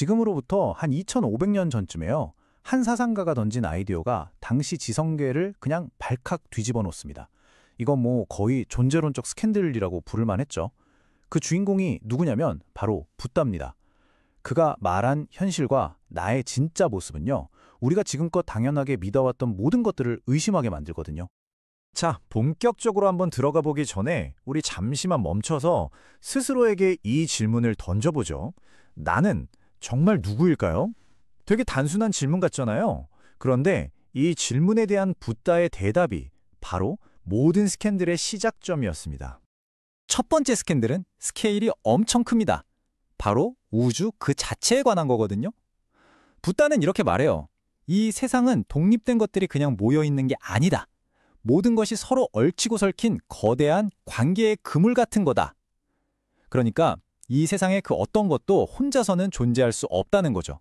지금으로부터 한 2500년 전쯤에요. 한 사상가가 던진 아이디어가 당시 지성계를 그냥 발칵 뒤집어 놓습니다. 이건 뭐 거의 존재론적 스캔들이라고 부를 만했죠. 그 주인공이 누구냐면 바로 붓다입니다. 그가 말한 현실과 나의 진짜 모습은요, 우리가 지금껏 당연하게 믿어왔던 모든 것들을 의심하게 만들거든요. 자, 본격적으로 한번 들어가 보기 전에 우리 잠시만 멈춰서 스스로에게 이 질문을 던져보죠. 나는 정말 누구일까요? 되게 단순한 질문 같잖아요. 그런데 이 질문에 대한 붓다의 대답이 바로 모든 스캔들의 시작점이었습니다. 첫 번째 스캔들은 스케일이 엄청 큽니다. 바로 우주 그 자체에 관한 거거든요. 붓다는 이렇게 말해요. 이 세상은 독립된 것들이 그냥 모여있는 게 아니다. 모든 것이 서로 얽히고 설킨 거대한 관계의 그물 같은 거다. 그러니까 이 세상의 그 어떤 것도 혼자서는 존재할 수 없다는 거죠.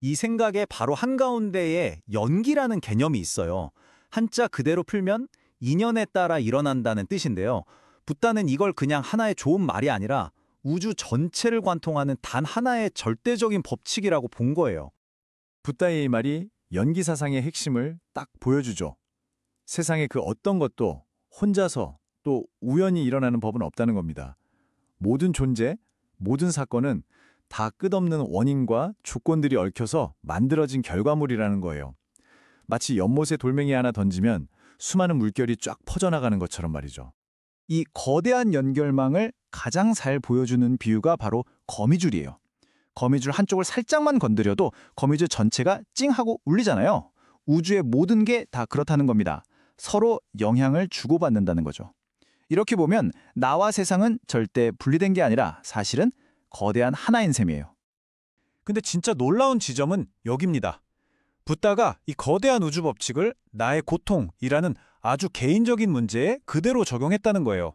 이 생각의 바로 한가운데에 연기라는 개념이 있어요. 한자 그대로 풀면 인연에 따라 일어난다는 뜻인데요. 붓다는 이걸 그냥 하나의 좋은 말이 아니라 우주 전체를 관통하는 단 하나의 절대적인 법칙이라고 본 거예요. 붓다의 이 말이 연기 사상의 핵심을 딱 보여주죠. 세상의 그 어떤 것도 혼자서 또 우연히 일어나는 법은 없다는 겁니다. 모든 존재, 모든 사건은 다 끝없는 원인과 조건들이 얽혀서 만들어진 결과물이라는 거예요. 마치 연못에 돌멩이 하나 던지면 수많은 물결이 쫙 퍼져나가는 것처럼 말이죠. 이 거대한 연결망을 가장 잘 보여주는 비유가 바로 거미줄이에요. 거미줄 한쪽을 살짝만 건드려도 거미줄 전체가 찡하고 울리잖아요. 우주의 모든 게 다 그렇다는 겁니다. 서로 영향을 주고받는다는 거죠. 이렇게 보면 나와 세상은 절대 분리된 게 아니라 사실은 거대한 하나인 셈이에요. 근데 진짜 놀라운 지점은 여기입니다. 붓다가 이 거대한 우주 법칙을 나의 고통이라는 아주 개인적인 문제에 그대로 적용했다는 거예요.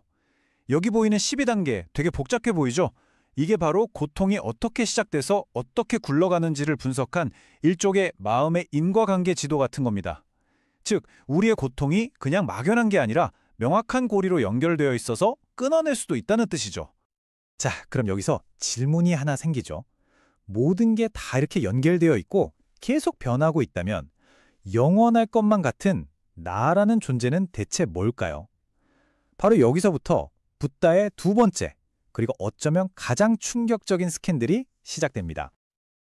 여기 보이는 12단계 되게 복잡해 보이죠? 이게 바로 고통이 어떻게 시작돼서 어떻게 굴러가는지를 분석한 일종의 마음의 인과관계 지도 같은 겁니다. 즉, 우리의 고통이 그냥 막연한 게 아니라 명확한 고리로 연결되어 있어서 끊어낼 수도 있다는 뜻이죠. 자, 그럼 여기서 질문이 하나 생기죠. 모든 게 다 이렇게 연결되어 있고 계속 변하고 있다면 영원할 것만 같은 나라는 존재는 대체 뭘까요? 바로 여기서부터 붓다의 두 번째, 그리고 어쩌면 가장 충격적인 스캔들이 시작됩니다.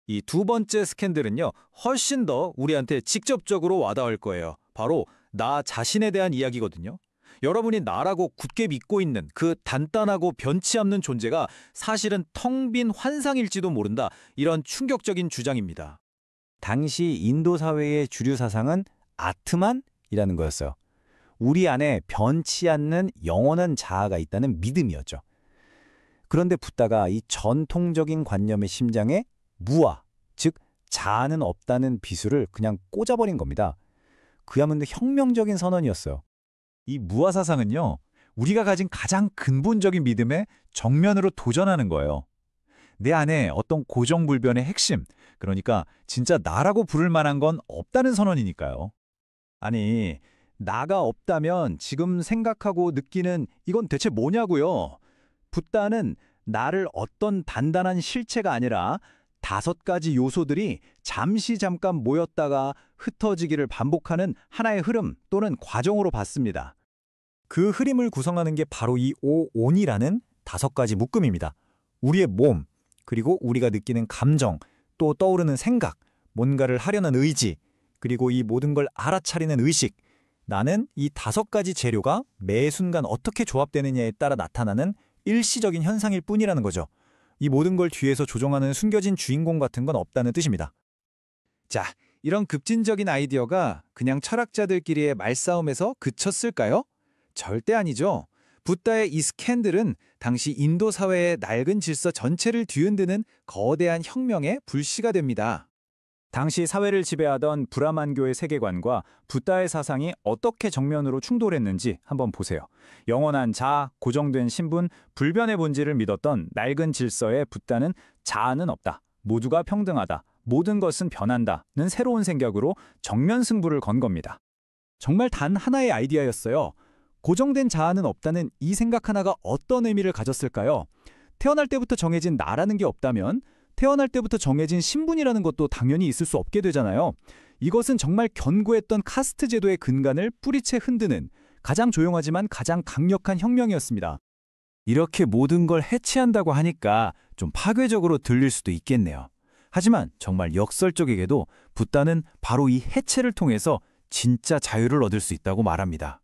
이 두 번째 스캔들은요, 훨씬 더 우리한테 직접적으로 와닿을 거예요. 바로 나 자신에 대한 이야기거든요. 여러분이 나라고 굳게 믿고 있는 그 단단하고 변치 않는 존재가 사실은 텅 빈 환상일지도 모른다. 이런 충격적인 주장입니다. 당시 인도 사회의 주류 사상은 아트만이라는 거였어요. 우리 안에 변치 않는 영원한 자아가 있다는 믿음이었죠. 그런데 붓다가 이 전통적인 관념의 심장에 무아, 즉 자아는 없다는 비수를 그냥 꽂아버린 겁니다. 그야말로 혁명적인 선언이었어요. 이 무아 사상은요, 우리가 가진 가장 근본적인 믿음에 정면으로 도전하는 거예요. 내 안에 어떤 고정불변의 핵심, 그러니까 진짜 나라고 부를 만한 건 없다는 선언이니까요. 아니, 나가 없다면 지금 생각하고 느끼는 이건 대체 뭐냐고요? 붓다는 나를 어떤 단단한 실체가 아니라 5가지 요소들이 잠깐 모였다가 흩어지기를 반복하는 하나의 흐름 또는 과정으로 봤습니다. 그 흐름을 구성하는 게 바로 이 오온이라는 5가지 묶음입니다. 우리의 몸, 그리고 우리가 느끼는 감정, 또 떠오르는 생각, 뭔가를 하려는 의지, 그리고 이 모든 걸 알아차리는 의식. 나는 이 5가지 재료가 매 순간 어떻게 조합되느냐에 따라 나타나는 일시적인 현상일 뿐이라는 거죠. 이 모든 걸 뒤에서 조종하는 숨겨진 주인공 같은 건 없다는 뜻입니다. 자, 이런 급진적인 아이디어가 그냥 철학자들끼리의 말싸움에서 그쳤을까요? 절대 아니죠. 붓다의 이 스캔들은 당시 인도 사회의 낡은 질서 전체를 뒤흔드는 거대한 혁명의 불씨가 됩니다. 당시 사회를 지배하던 브라만교의 세계관과 붓다의 사상이 어떻게 정면으로 충돌했는지 한번 보세요. 영원한 자아, 고정된 신분, 불변의 본질을 믿었던 낡은 질서의 붓다는 자아는 없다, 모두가 평등하다, 모든 것은 변한다는 새로운 생각으로 정면 승부를 건 겁니다. 정말 단 하나의 아이디어였어요. 고정된 자아는 없다는 이 생각 하나가 어떤 의미를 가졌을까요? 태어날 때부터 정해진 나라는 게 없다면 태어날 때부터 정해진 신분이라는 것도 당연히 있을 수 없게 되잖아요. 이것은 정말 견고했던 카스트 제도의 근간을 뿌리채 흔드는 가장 조용하지만 가장 강력한 혁명이었습니다. 이렇게 모든 걸 해체한다고 하니까 좀 파괴적으로 들릴 수도 있겠네요. 하지만 정말 역설적이게도 붓다는 바로 이 해체를 통해서 진짜 자유를 얻을 수 있다고 말합니다.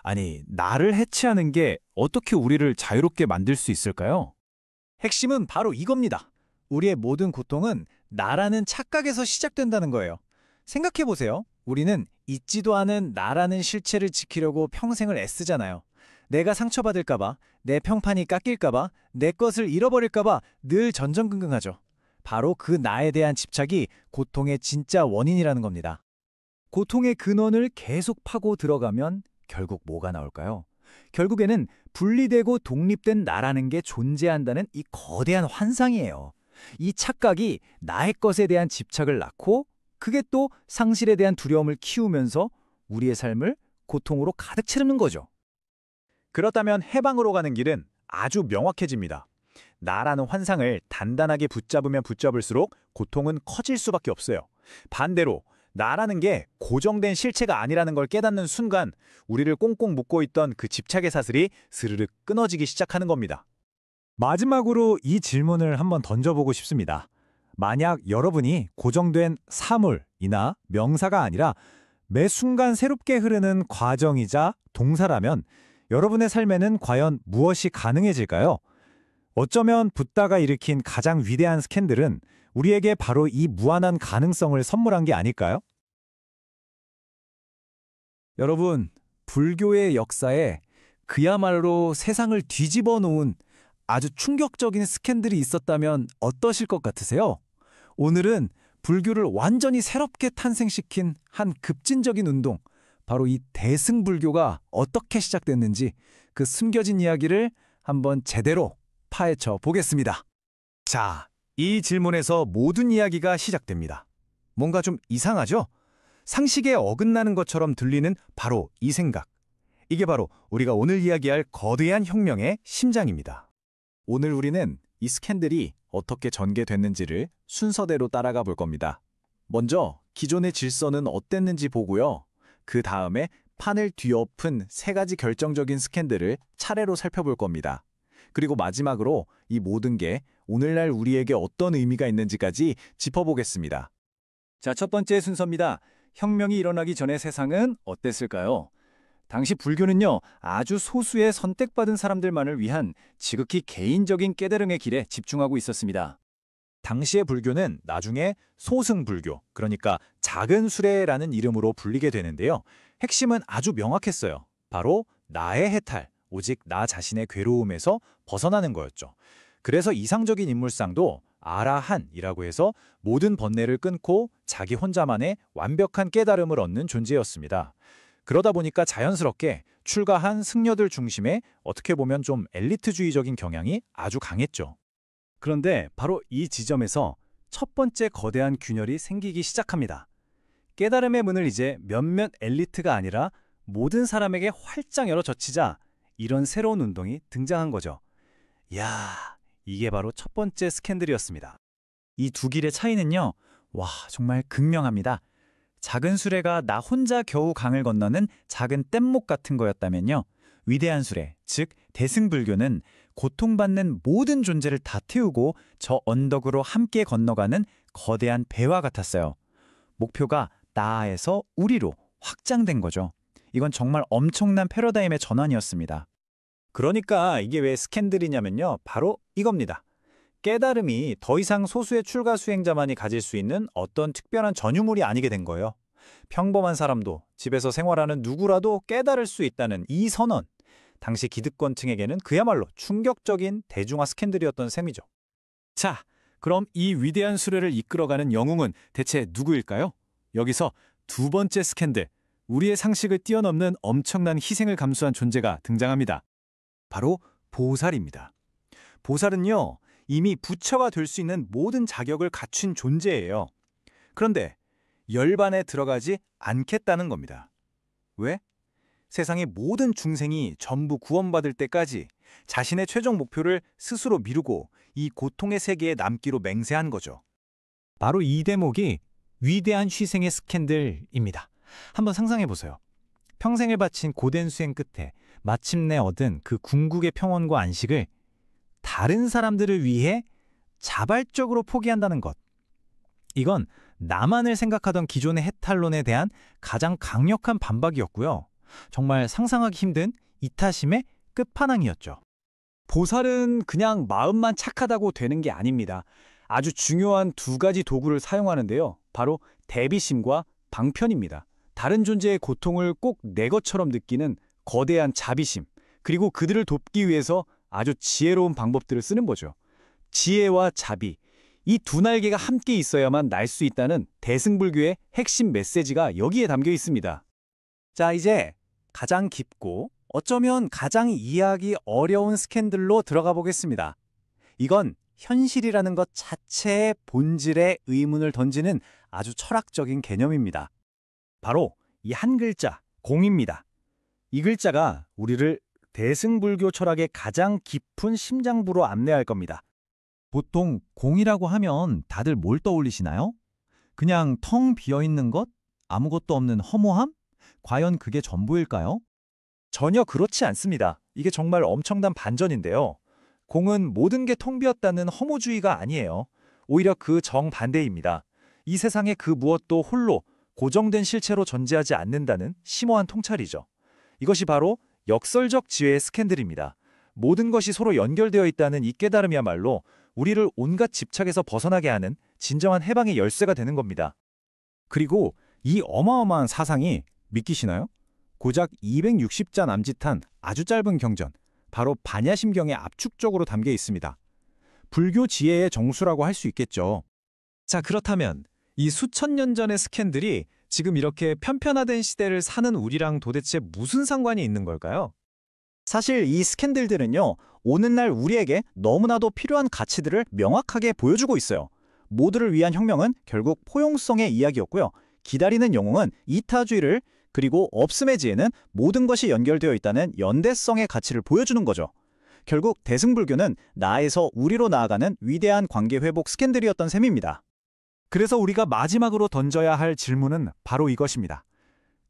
아니, 나를 해체하는 게 어떻게 우리를 자유롭게 만들 수 있을까요? 핵심은 바로 이겁니다. 우리의 모든 고통은 나라는 착각에서 시작된다는 거예요. 생각해보세요. 우리는 있지도 않은 나라는 실체를 지키려고 평생을 애쓰잖아요. 내가 상처받을까봐, 내 평판이 깎일까봐, 내 것을 잃어버릴까봐 늘 전전긍긍하죠. 바로 그 나에 대한 집착이 고통의 진짜 원인이라는 겁니다. 고통의 근원을 계속 파고 들어가면 결국 뭐가 나올까요? 결국에는 분리되고 독립된 나라는 게 존재한다는 이 거대한 환상이에요. 이 착각이 나의 것에 대한 집착을 낳고 그게 또 상실에 대한 두려움을 키우면서 우리의 삶을 고통으로 가득 채우는 거죠. 그렇다면 해방으로 가는 길은 아주 명확해집니다. 나라는 환상을 단단하게 붙잡으면 붙잡을수록 고통은 커질 수밖에 없어요. 반대로 나라는 게 고정된 실체가 아니라는 걸 깨닫는 순간 우리를 꽁꽁 묶고 있던 그 집착의 사슬이 스르륵 끊어지기 시작하는 겁니다. 마지막으로 이 질문을 한번 던져보고 싶습니다. 만약 여러분이 고정된 사물이나 명사가 아니라 매 순간 새롭게 흐르는 과정이자 동사라면 여러분의 삶에는 과연 무엇이 가능해질까요? 어쩌면 붓다가 일으킨 가장 위대한 스캔들은 우리에게 바로 이 무한한 가능성을 선물한 게 아닐까요? 여러분, 불교의 역사에 그야말로 세상을 뒤집어 놓은 아주 충격적인 스캔들이 있었다면 어떠실 것 같으세요? 오늘은 불교를 완전히 새롭게 탄생시킨 한 급진적인 운동, 바로 이 대승불교가 어떻게 시작됐는지 그 숨겨진 이야기를 한번 제대로 파헤쳐 보겠습니다. 자, 이 질문에서 모든 이야기가 시작됩니다. 뭔가 좀 이상하죠? 상식에 어긋나는 것처럼 들리는 바로 이 생각. 이게 바로 우리가 오늘 이야기할 거대한 혁명의 심장입니다. 오늘 우리는 이 스캔들이 어떻게 전개됐는지를 순서대로 따라가 볼 겁니다. 먼저 기존의 질서는 어땠는지 보고요. 그 다음에 판을 뒤엎은 세 가지 결정적인 스캔들을 차례로 살펴볼 겁니다. 그리고 마지막으로 이 모든 게 오늘날 우리에게 어떤 의미가 있는지까지 짚어보겠습니다. 자, 첫 번째 순서입니다. 혁명이 일어나기 전의 세상은 어땠을까요? 당시 불교는요, 아주 소수의 선택받은 사람들만을 위한 지극히 개인적인 깨달음의 길에 집중하고 있었습니다. 당시의 불교는 나중에 소승불교, 그러니까 작은 수레라는 이름으로 불리게 되는데요. 핵심은 아주 명확했어요. 바로 나의 해탈, 오직 나 자신의 괴로움에서 벗어나는 거였죠. 그래서 이상적인 인물상도 아라한이라고 해서 모든 번뇌를 끊고 자기 혼자만의 완벽한 깨달음을 얻는 존재였습니다. 그러다 보니까 자연스럽게 출가한 승려들 중심의 어떻게 보면 좀 엘리트주의적인 경향이 아주 강했죠. 그런데 바로 이 지점에서 첫 번째 거대한 균열이 생기기 시작합니다. 깨달음의 문을 이제 몇몇 엘리트가 아니라 모든 사람에게 활짝 열어 젖히자 이런 새로운 운동이 등장한 거죠. 이야, 이게 바로 첫 번째 스캔들이었습니다. 이 두 길의 차이는요, 와, 정말 극명합니다. 작은 수레가 나 혼자 겨우 강을 건너는 작은 뗏목 같은 거였다면요, 위대한 수레, 즉 대승불교는 고통받는 모든 존재를 다 태우고 저 언덕으로 함께 건너가는 거대한 배와 같았어요. 목표가 나에서 우리로 확장된 거죠. 이건 정말 엄청난 패러다임의 전환이었습니다. 그러니까 이게 왜 스캔들이냐면요. 바로 이겁니다. 깨달음이 더 이상 소수의 출가 수행자만이 가질 수 있는 어떤 특별한 전유물이 아니게 된 거예요. 평범한 사람도 집에서 생활하는 누구라도 깨달을 수 있다는 이 선언. 당시 기득권층에게는 그야말로 충격적인 대중화 스캔들이었던 셈이죠. 자, 그럼 이 위대한 수레를 이끌어가는 영웅은 대체 누구일까요? 여기서 두 번째 스캔들, 우리의 상식을 뛰어넘는 엄청난 희생을 감수한 존재가 등장합니다. 바로 보살입니다. 보살은요, 이미 부처가 될 수 있는 모든 자격을 갖춘 존재예요. 그런데 열반에 들어가지 않겠다는 겁니다. 왜? 세상의 모든 중생이 전부 구원받을 때까지 자신의 최종 목표를 스스로 미루고 이 고통의 세계에 남기로 맹세한 거죠. 바로 이 대목이 위대한 희생의 스캔들입니다. 한번 상상해 보세요. 평생을 바친 고된 수행 끝에 마침내 얻은 그 궁극의 평온과 안식을 다른 사람들을 위해 자발적으로 포기한다는 것. 이건 나만을 생각하던 기존의 해탈론에 대한 가장 강력한 반박이었고요. 정말 상상하기 힘든 이타심의 끝판왕이었죠. 보살은 그냥 마음만 착하다고 되는 게 아닙니다. 아주 중요한 두 가지 도구를 사용하는데요. 바로 대비심과 방편입니다. 다른 존재의 고통을 꼭 내 것처럼 느끼는 거대한 자비심, 그리고 그들을 돕기 위해서 아주 지혜로운 방법들을 쓰는 거죠. 지혜와 자비, 이 두 날개가 함께 있어야만 날 수 있다는 대승불교의 핵심 메시지가 여기에 담겨 있습니다. 자, 이제 가장 깊고 어쩌면 가장 이해하기 어려운 스캔들로 들어가 보겠습니다. 이건 현실이라는 것 자체의 본질에 의문을 던지는 아주 철학적인 개념입니다. 바로 이 한 글자, 공입니다. 이 글자가 우리를 대승불교 철학의 가장 깊은 심장부로 안내할 겁니다. 보통 공이라고 하면 다들 뭘 떠올리시나요? 그냥 텅 비어있는 것? 아무것도 없는 허무함? 과연 그게 전부일까요? 전혀 그렇지 않습니다. 이게 정말 엄청난 반전인데요. 공은 모든 게 텅 비었다는 허무주의가 아니에요. 오히려 그 정반대입니다. 이 세상에 그 무엇도 홀로 고정된 실체로 존재하지 않는다는 심오한 통찰이죠. 이것이 바로 역설적 지혜의 스캔들입니다. 모든 것이 서로 연결되어 있다는 이 깨달음이야말로 우리를 온갖 집착에서 벗어나게 하는 진정한 해방의 열쇠가 되는 겁니다. 그리고 이 어마어마한 사상이 믿기시나요? 고작 260자 남짓한 아주 짧은 경전, 바로 반야심경에 압축적으로 담겨 있습니다. 불교 지혜의 정수라고 할 수 있겠죠. 자, 그렇다면 이 수천 년 전의 스캔들이 지금 이렇게 편편화된 시대를 사는 우리랑 도대체 무슨 상관이 있는 걸까요? 사실 이 스캔들들은요, 오늘날 우리에게 너무나도 필요한 가치들을 명확하게 보여주고 있어요. 모두를 위한 혁명은 결국 포용성의 이야기였고요. 기다리는 영웅은 이타주의를, 그리고 없음의 지혜는 모든 것이 연결되어 있다는 연대성의 가치를 보여주는 거죠. 결국 대승불교는 나에서 우리로 나아가는 위대한 관계 회복 스캔들이었던 셈입니다. 그래서 우리가 마지막으로 던져야 할 질문은 바로 이것입니다.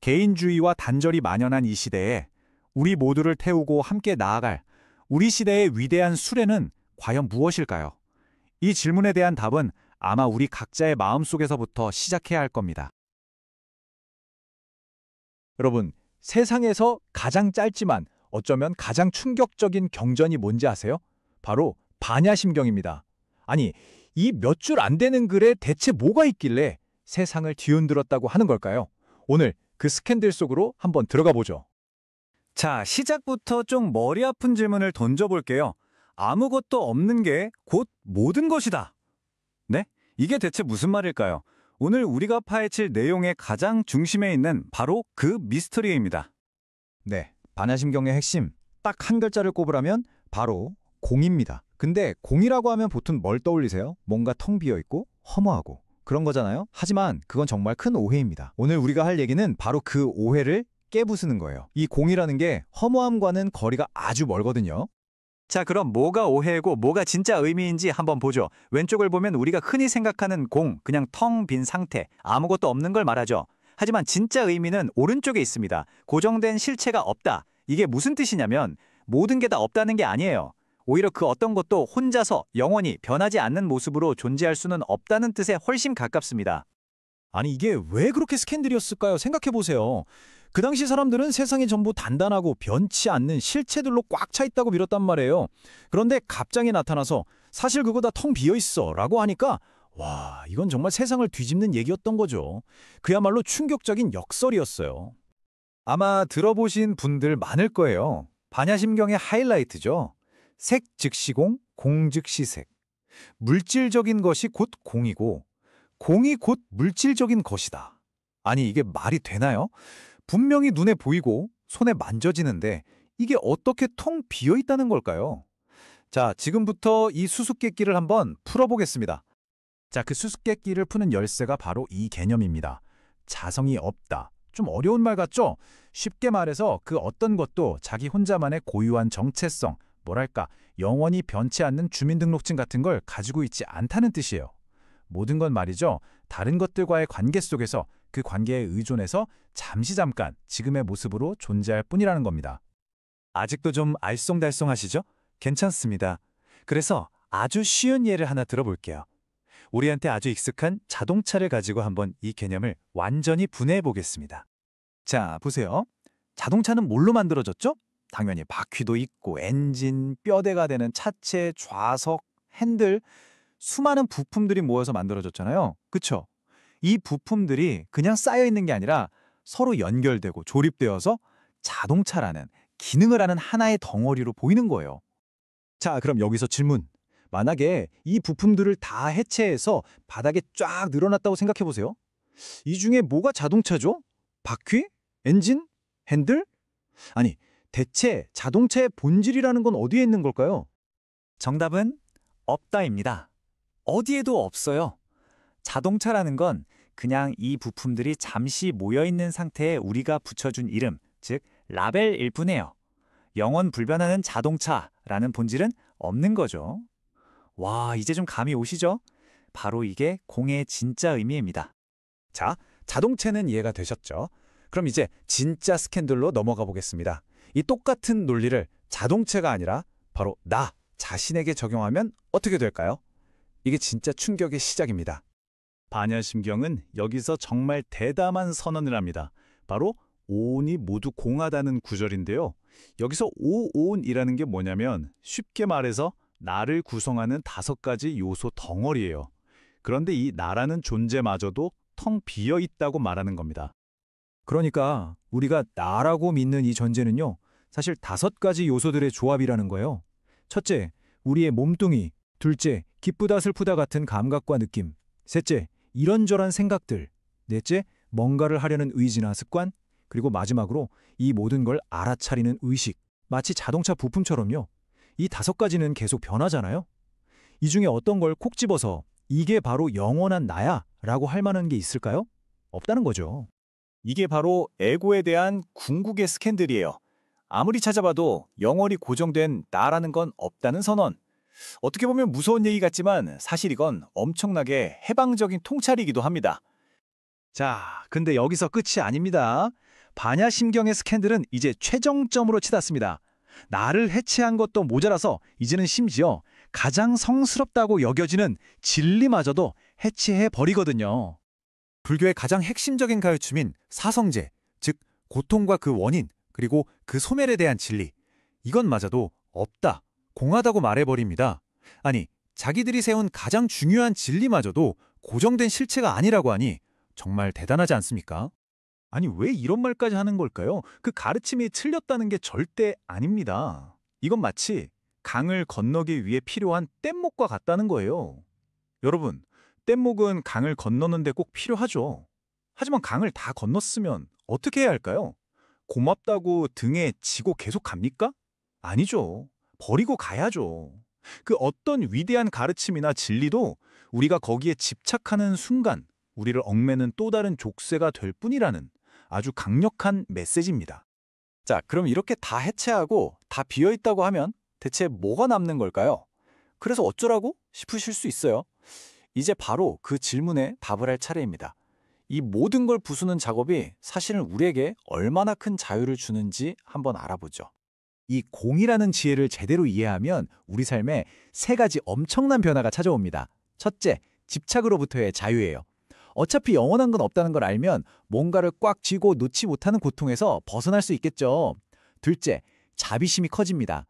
개인주의와 단절이 만연한 이 시대에 우리 모두를 태우고 함께 나아갈 우리 시대의 위대한 수레는 과연 무엇일까요? 이 질문에 대한 답은 아마 우리 각자의 마음속에서부터 시작해야 할 겁니다. 여러분, 세상에서 가장 짧지만 어쩌면 가장 충격적인 경전이 뭔지 아세요? 바로 반야심경입니다. 아니, 이 몇 줄 안 되는 글에 대체 뭐가 있길래 세상을 뒤흔들었다고 하는 걸까요? 오늘 그 스캔들 속으로 한번 들어가 보죠. 자, 시작부터 좀 머리 아픈 질문을 던져볼게요. 아무것도 없는 게 곧 모든 것이다. 네? 이게 대체 무슨 말일까요? 오늘 우리가 파헤칠 내용의 가장 중심에 있는 바로 그 미스터리입니다. 네, 반야심경의 핵심, 딱 한 글자를 꼽으라면 바로 공입니다. 근데 공이라고 하면 보통 뭘 떠올리세요? 뭔가 텅 비어있고 허무하고 그런 거잖아요? 하지만 그건 정말 큰 오해입니다. 오늘 우리가 할 얘기는 바로 그 오해를 깨부수는 거예요. 이 공이라는 게 허무함과는 거리가 아주 멀거든요. 자, 그럼 뭐가 오해고 뭐가 진짜 의미인지 한번 보죠. 왼쪽을 보면 우리가 흔히 생각하는 공, 그냥 텅 빈 상태, 아무것도 없는 걸 말하죠. 하지만 진짜 의미는 오른쪽에 있습니다. 고정된 실체가 없다. 이게 무슨 뜻이냐면 모든 게 다 없다는 게 아니에요. 오히려 그 어떤 것도 혼자서 영원히 변하지 않는 모습으로 존재할 수는 없다는 뜻에 훨씬 가깝습니다. 아니, 이게 왜 그렇게 스캔들이었을까요? 생각해보세요. 그 당시 사람들은 세상이 전부 단단하고 변치 않는 실체들로 꽉 차 있다고 믿었단 말이에요. 그런데 갑자기 나타나서 사실 그거 다 텅 비어있어 라고 하니까 와, 이건 정말 세상을 뒤집는 얘기였던 거죠. 그야말로 충격적인 역설이었어요. 아마 들어보신 분들 많을 거예요. 반야심경의 하이라이트죠. 색 즉시 공, 공 즉시 색. 물질적인 것이 곧 공이고 공이 곧 물질적인 것이다. 아니, 이게 말이 되나요? 분명히 눈에 보이고 손에 만져지는데 이게 어떻게 텅 비어 있다는 걸까요? 자, 지금부터 이 수수께끼를 한번 풀어보겠습니다. 자, 그 수수께끼를 푸는 열쇠가 바로 이 개념입니다. 자성이 없다, 좀 어려운 말 같죠? 쉽게 말해서 그 어떤 것도 자기 혼자만의 고유한 정체성, 뭐랄까, 영원히 변치 않는 주민등록증 같은 걸 가지고 있지 않다는 뜻이에요. 모든 건 말이죠. 다른 것들과의 관계 속에서 그 관계에 의존해서 잠깐 지금의 모습으로 존재할 뿐이라는 겁니다. 아직도 좀 알쏭달쏭하시죠? 괜찮습니다. 그래서 아주 쉬운 예를 하나 들어볼게요. 우리한테 아주 익숙한 자동차를 가지고 한번 이 개념을 완전히 분해해 보겠습니다. 자, 보세요. 자동차는 뭘로 만들어졌죠? 당연히 바퀴도 있고 엔진, 뼈대가 되는 차체, 좌석, 핸들, 수많은 부품들이 모여서 만들어졌잖아요. 그쵸? 이 부품들이 그냥 쌓여 있는 게 아니라 서로 연결되고 조립되어서 자동차라는 기능을 하는 하나의 덩어리로 보이는 거예요. 자, 그럼 여기서 질문. 만약에 이 부품들을 다 해체해서 바닥에 쫙 늘어났다고 생각해 보세요. 이 중에 뭐가 자동차죠? 바퀴? 엔진? 핸들? 아니, 대체 자동차의 본질이라는 건 어디에 있는 걸까요? 정답은 없다입니다. 어디에도 없어요. 자동차라는 건 그냥 이 부품들이 잠시 모여있는 상태에 우리가 붙여준 이름, 즉 라벨일 뿐이에요. 영원 불변하는 자동차라는 본질은 없는 거죠. 와, 이제 좀 감이 오시죠? 바로 이게 공의 진짜 의미입니다. 자, 자동차는 이해가 되셨죠? 그럼 이제 진짜 스캔들로 넘어가 보겠습니다. 이 똑같은 논리를 자동차가 아니라 바로 나 자신에게 적용하면 어떻게 될까요? 이게 진짜 충격의 시작입니다. 반야심경은 여기서 정말 대담한 선언을 합니다. 바로 오온이 모두 공하다는 구절인데요. 여기서 오온이라는 게 뭐냐면 쉽게 말해서 나를 구성하는 5가지 요소 덩어리예요. 그런데 이 나라는 존재마저도 텅 비어 있다고 말하는 겁니다. 그러니까 우리가 나라고 믿는 이 존재는요, 사실 5가지 요소들의 조합이라는 거예요. 첫째, 우리의 몸뚱이. 둘째, 기쁘다 슬프다 같은 감각과 느낌. 셋째, 이런저런 생각들. 넷째, 뭔가를 하려는 의지나 습관. 그리고 마지막으로 이 모든 걸 알아차리는 의식. 마치 자동차 부품처럼요. 이 5가지는 계속 변하잖아요. 이 중에 어떤 걸 콕 집어서 이게 바로 영원한 나야 라고 할 만한 게 있을까요? 없다는 거죠. 이게 바로 에고에 대한 궁극의 스캔들이에요. 아무리 찾아봐도 영원히 고정된 나라는 건 없다는 선언. 어떻게 보면 무서운 얘기 같지만 사실 이건 엄청나게 해방적인 통찰이기도 합니다. 자, 근데 여기서 끝이 아닙니다. 반야심경의 스캔들은 이제 최정점으로 치닫습니다. 나를 해체한 것도 모자라서 이제는 심지어 가장 성스럽다고 여겨지는 진리마저도 해체해 버리거든요. 불교의 가장 핵심적인 가르침인 사성제, 즉 고통과 그 원인, 그리고 그 소멸에 대한 진리. 이것마저도 없다, 공하다고 말해버립니다. 아니, 자기들이 세운 가장 중요한 진리마저도 고정된 실체가 아니라고 하니 정말 대단하지 않습니까? 아니, 왜 이런 말까지 하는 걸까요? 그 가르침이 틀렸다는 게 절대 아닙니다. 이건 마치 강을 건너기 위해 필요한 뗏목과 같다는 거예요. 여러분, 뗏목은 강을 건너는데 꼭 필요하죠. 하지만 강을 다 건넜으면 어떻게 해야 할까요? 고맙다고 등에 지고 계속 갑니까? 아니죠. 버리고 가야죠. 그 어떤 위대한 가르침이나 진리도 우리가 거기에 집착하는 순간 우리를 얽매는 또 다른 족쇄가 될 뿐이라는 아주 강력한 메시지입니다. 자, 그럼 이렇게 다 해체하고 다 비어있다고 하면 대체 뭐가 남는 걸까요? 그래서 어쩌라고 싶으실 수 있어요. 이제 바로 그 질문에 답을 할 차례입니다. 이 모든 걸 부수는 작업이 사실은 우리에게 얼마나 큰 자유를 주는지 한번 알아보죠. 이 공이라는 지혜를 제대로 이해하면 우리 삶에 3가지 엄청난 변화가 찾아옵니다. 첫째, 집착으로부터의 자유예요. 어차피 영원한 건 없다는 걸 알면 뭔가를 꽉 쥐고 놓지 못하는 고통에서 벗어날 수 있겠죠. 둘째, 자비심이 커집니다.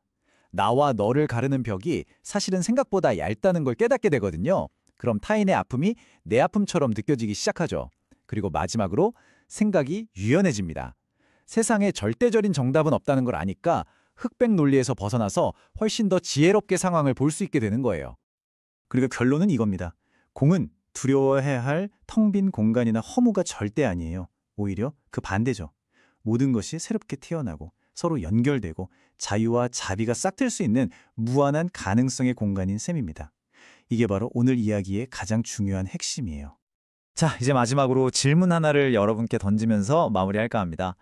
나와 너를 가르는 벽이 사실은 생각보다 얇다는 걸 깨닫게 되거든요. 그럼 타인의 아픔이 내 아픔처럼 느껴지기 시작하죠. 그리고 마지막으로 생각이 유연해집니다. 세상에 절대적인 정답은 없다는 걸 아니까 흑백 논리에서 벗어나서 훨씬 더 지혜롭게 상황을 볼 수 있게 되는 거예요. 그리고 결론은 이겁니다. 공은 두려워해야 할 텅 빈 공간이나 허무가 절대 아니에요. 오히려 그 반대죠. 모든 것이 새롭게 태어나고 서로 연결되고 자유와 자비가 싹틀 수 있는 무한한 가능성의 공간인 셈입니다. 이게 바로 오늘 이야기의 가장 중요한 핵심이에요. 자, 이제 마지막으로 질문 하나를 여러분께 던지면서 마무리할까 합니다.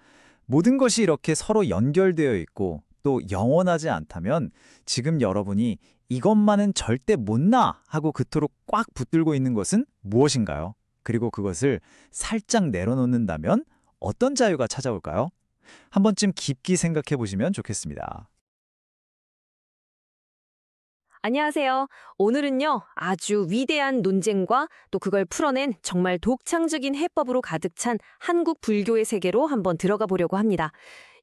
모든 것이 이렇게 서로 연결되어 있고 또 영원하지 않다면 지금 여러분이 이것만은 절대 못 나! 하고 그토록 꽉 붙들고 있는 것은 무엇인가요? 그리고 그것을 살짝 내려놓는다면 어떤 자유가 찾아올까요? 한 번쯤 깊게 생각해 보시면 좋겠습니다. 안녕하세요. 오늘은요, 아주 위대한 논쟁과 또 그걸 풀어낸 정말 독창적인 해법으로 가득 찬 한국 불교의 세계로 한번 들어가 보려고 합니다.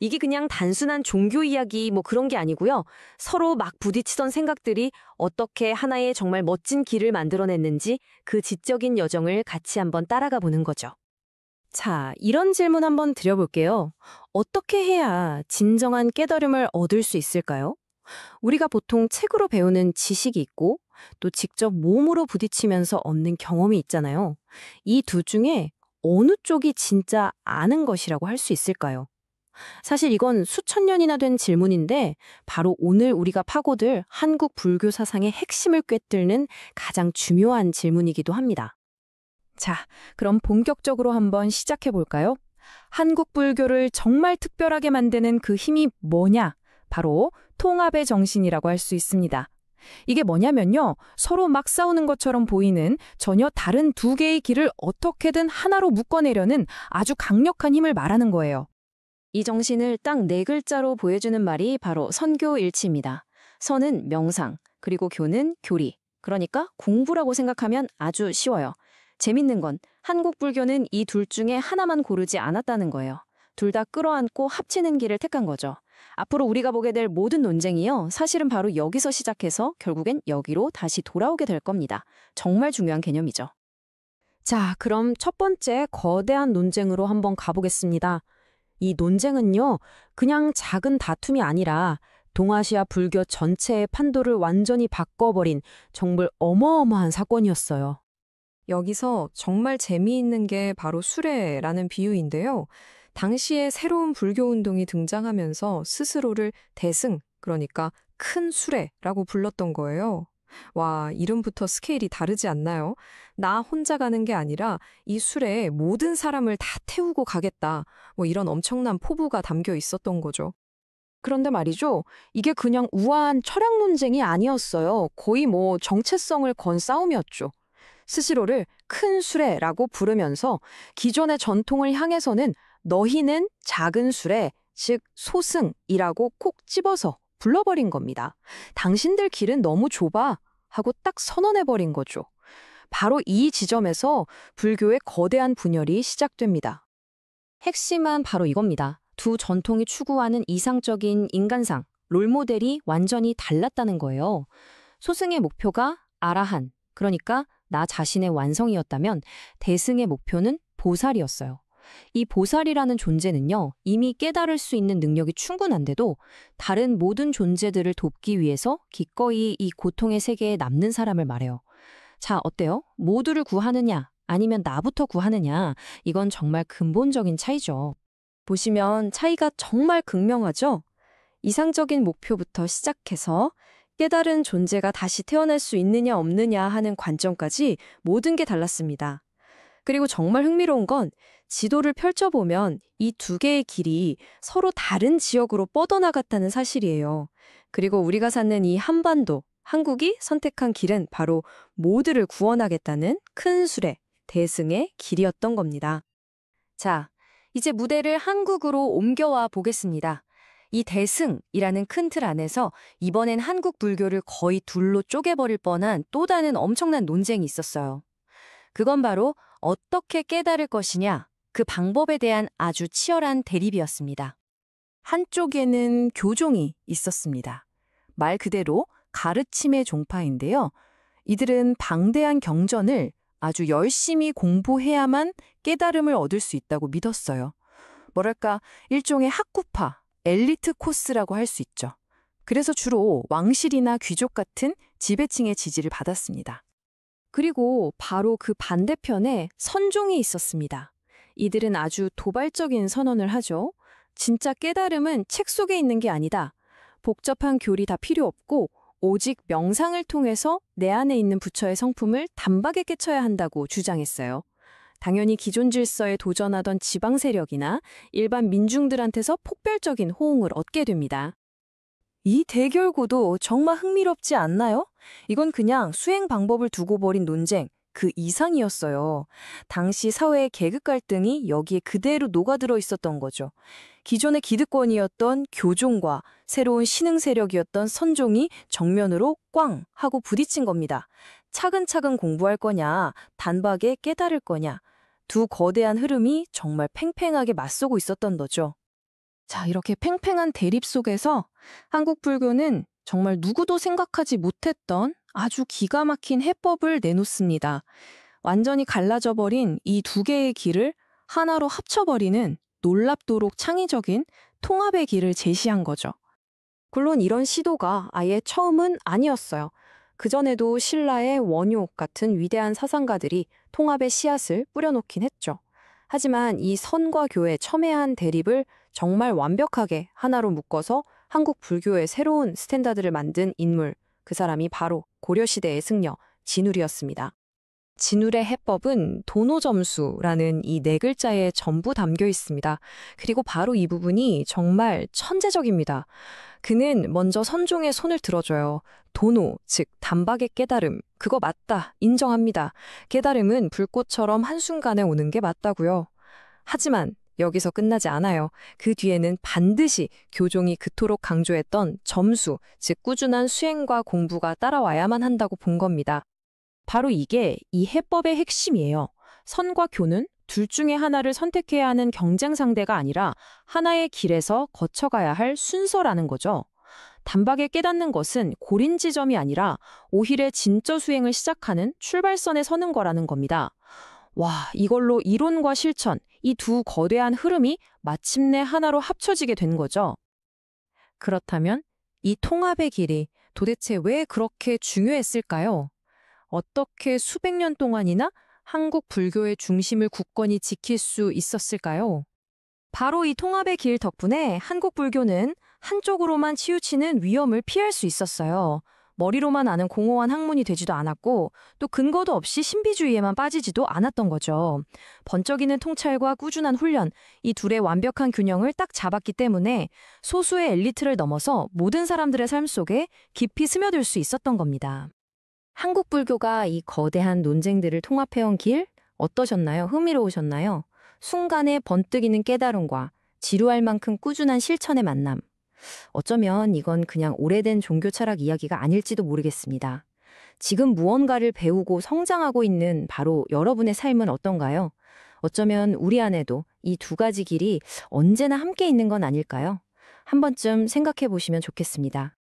이게 그냥 단순한 종교 이야기 뭐 그런 게 아니고요. 서로 막 부딪히던 생각들이 어떻게 하나의 정말 멋진 길을 만들어냈는지 그 지적인 여정을 같이 한번 따라가 보는 거죠. 자, 이런 질문 한번 드려볼게요. 어떻게 해야 진정한 깨달음을 얻을 수 있을까요? 우리가 보통 책으로 배우는 지식이 있고 또 직접 몸으로 부딪히면서 얻는 경험이 있잖아요. 이 두 중에 어느 쪽이 진짜 아는 것이라고 할 수 있을까요? 사실 이건 수천 년이나 된 질문인데 바로 오늘 우리가 파고들 한국 불교 사상의 핵심을 꿰뚫는 가장 중요한 질문이기도 합니다. 자, 그럼 본격적으로 한번 시작해 볼까요? 한국 불교를 정말 특별하게 만드는 그 힘이 뭐냐? 바로 통합의 정신이라고 할 수 있습니다. 이게 뭐냐면요. 서로 막 싸우는 것처럼 보이는 전혀 다른 두 개의 길을 어떻게든 하나로 묶어내려는 아주 강력한 힘을 말하는 거예요. 이 정신을 딱 네 글자로 보여주는 말이 바로 선교일치입니다. 선은 명상, 그리고 교는 교리. 그러니까 공부라고 생각하면 아주 쉬워요. 재밌는 건 한국 불교는 이 둘 중에 하나만 고르지 않았다는 거예요. 둘 다 끌어안고 합치는 길을 택한 거죠. 앞으로 우리가 보게 될 모든 논쟁이요. 사실은 바로 여기서 시작해서 결국엔 여기로 다시 돌아오게 될 겁니다. 정말 중요한 개념이죠. 자, 그럼 첫 번째 거대한 논쟁으로 한번 가보겠습니다. 이 논쟁은요. 그냥 작은 다툼이 아니라 동아시아 불교 전체의 판도를 완전히 바꿔버린 정말 어마어마한 사건이었어요. 여기서 정말 재미있는 게 바로 수레라는 비유인데요. 당시에 새로운 불교 운동이 등장하면서 스스로를 대승, 그러니까 큰 수레라고 불렀던 거예요. 와, 이름부터 스케일이 다르지 않나요? 나 혼자 가는 게 아니라 이 수레에 모든 사람을 다 태우고 가겠다. 뭐 이런 엄청난 포부가 담겨 있었던 거죠. 그런데 말이죠. 이게 그냥 우아한 철학 논쟁이 아니었어요. 거의 뭐 정체성을 건 싸움이었죠. 스스로를 큰 수레라고 부르면서 기존의 전통을 향해서는 너희는 작은 수레, 즉 소승이라고 콕 집어서 불러버린 겁니다. 당신들 길은 너무 좁아 하고 딱 선언해버린 거죠. 바로 이 지점에서 불교의 거대한 분열이 시작됩니다. 핵심은 바로 이겁니다. 두 전통이 추구하는 이상적인 인간상, 롤모델이 완전히 달랐다는 거예요. 소승의 목표가 아라한, 그러니까 나 자신의 완성이었다면 대승의 목표는 보살이었어요. 이 보살이라는 존재는요, 이미 깨달을 수 있는 능력이 충분한데도 다른 모든 존재들을 돕기 위해서 기꺼이 이 고통의 세계에 남는 사람을 말해요. 자, 어때요? 모두를 구하느냐, 아니면 나부터 구하느냐, 이건 정말 근본적인 차이죠. 보시면 차이가 정말 극명하죠? 이상적인 목표부터 시작해서 깨달은 존재가 다시 태어날 수 있느냐 없느냐 하는 관점까지 모든 게 달랐습니다. 그리고 정말 흥미로운 건 지도를 펼쳐보면 이 두 개의 길이 서로 다른 지역으로 뻗어나갔다는 사실이에요. 그리고 우리가 사는 이 한반도, 한국이 선택한 길은 바로 모두를 구원하겠다는 큰 수레, 대승의 길이었던 겁니다. 자, 이제 무대를 한국으로 옮겨와 보겠습니다. 이 대승이라는 큰 틀 안에서 이번엔 한국 불교를 거의 둘로 쪼개버릴 뻔한 또 다른 엄청난 논쟁이 있었어요. 그건 바로 어떻게 깨달을 것이냐, 그 방법에 대한 아주 치열한 대립이었습니다. 한쪽에는 교종이 있었습니다. 말 그대로 가르침의 종파인데요. 이들은 방대한 경전을 아주 열심히 공부해야만 깨달음을 얻을 수 있다고 믿었어요. 뭐랄까, 일종의 학구파, 엘리트 코스라고 할 수 있죠. 그래서 주로 왕실이나 귀족 같은 지배층의 지지를 받았습니다. 그리고 바로 그 반대편에 선종이 있었습니다. 이들은 아주 도발적인 선언을 하죠. 진짜 깨달음은 책 속에 있는 게 아니다. 복잡한 교리 다 필요 없고 오직 명상을 통해서 내 안에 있는 부처의 성품을 단박에 깨쳐야 한다고 주장했어요. 당연히 기존 질서에 도전하던 지방 세력이나 일반 민중들한테서 폭발적인 호응을 얻게 됩니다. 이 대결구도 정말 흥미롭지 않나요? 이건 그냥 수행 방법을 두고 벌인 논쟁, 그 이상이었어요. 당시 사회의 계급 갈등이 여기에 그대로 녹아들어 있었던 거죠. 기존의 기득권이었던 교종과 새로운 신흥 세력이었던 선종이 정면으로 꽝 하고 부딪힌 겁니다. 차근차근 공부할 거냐, 단박에 깨달을 거냐. 두 거대한 흐름이 정말 팽팽하게 맞서고 있었던 거죠. 자, 이렇게 팽팽한 대립 속에서 한국 불교는 정말 누구도 생각하지 못했던 아주 기가 막힌 해법을 내놓습니다. 완전히 갈라져 버린 이 두 개의 길을 하나로 합쳐버리는 놀랍도록 창의적인 통합의 길을 제시한 거죠. 물론 이런 시도가 아예 처음은 아니었어요. 그전에도 신라의 원효 같은 위대한 사상가들이 통합의 씨앗을 뿌려놓긴 했죠. 하지만 이 선과 교의 첨예한 대립을 정말 완벽하게 하나로 묶어서 한국 불교의 새로운 스탠다드를 만든 인물, 그 사람이 바로 고려시대의 승려 진울이었습니다. 진울의 해법은 도노점수라는 이 네 글자에 전부 담겨 있습니다. 그리고 바로 이 부분이 정말 천재적입니다. 그는 먼저 선종의 손을 들어줘요. 도노, 즉 단박의 깨달음, 그거 맞다, 인정합니다. 깨달음은 불꽃처럼 한순간에 오는 게 맞다고요. 하지만 여기서 끝나지 않아요. 그 뒤에는 반드시 교종이 그토록 강조했던 점수, 즉 꾸준한 수행과 공부가 따라와야만 한다고 본 겁니다. 바로 이게 이 해법의 핵심이에요. 선과 교는 둘 중에 하나를 선택해야 하는 경쟁 상대가 아니라 하나의 길에서 거쳐가야 할 순서라는 거죠. 단박에 깨닫는 것은 고린 지점이 아니라 오히려 진짜 수행을 시작하는 출발선에 서는 거라는 겁니다. 와, 이걸로 이론과 실천, 이 두 거대한 흐름이 마침내 하나로 합쳐지게 된 거죠. 그렇다면 이 통합의 길이 도대체 왜 그렇게 중요했을까요? 어떻게 수백 년 동안이나 한국 불교의 중심을 굳건히 지킬 수 있었을까요? 바로 이 통합의 길 덕분에 한국 불교는 한쪽으로만 치우치는 위험을 피할 수 있었어요. 머리로만 아는 공허한 학문이 되지도 않았고 또 근거도 없이 신비주의에만 빠지지도 않았던 거죠. 번쩍이는 통찰과 꾸준한 훈련, 이 둘의 완벽한 균형을 딱 잡았기 때문에 소수의 엘리트를 넘어서 모든 사람들의 삶 속에 깊이 스며들 수 있었던 겁니다. 한국 불교가 이 거대한 논쟁들을 통합해온 길 어떠셨나요? 흥미로우셨나요? 순간에 번뜩이는 깨달음과 지루할 만큼 꾸준한 실천의 만남. 어쩌면 이건 그냥 오래된 종교 철학 이야기가 아닐지도 모르겠습니다. 지금 무언가를 배우고 성장하고 있는 바로 여러분의 삶은 어떤가요? 어쩌면 우리 안에도 이 두 가지 길이 언제나 함께 있는 건 아닐까요? 한 번쯤 생각해 보시면 좋겠습니다.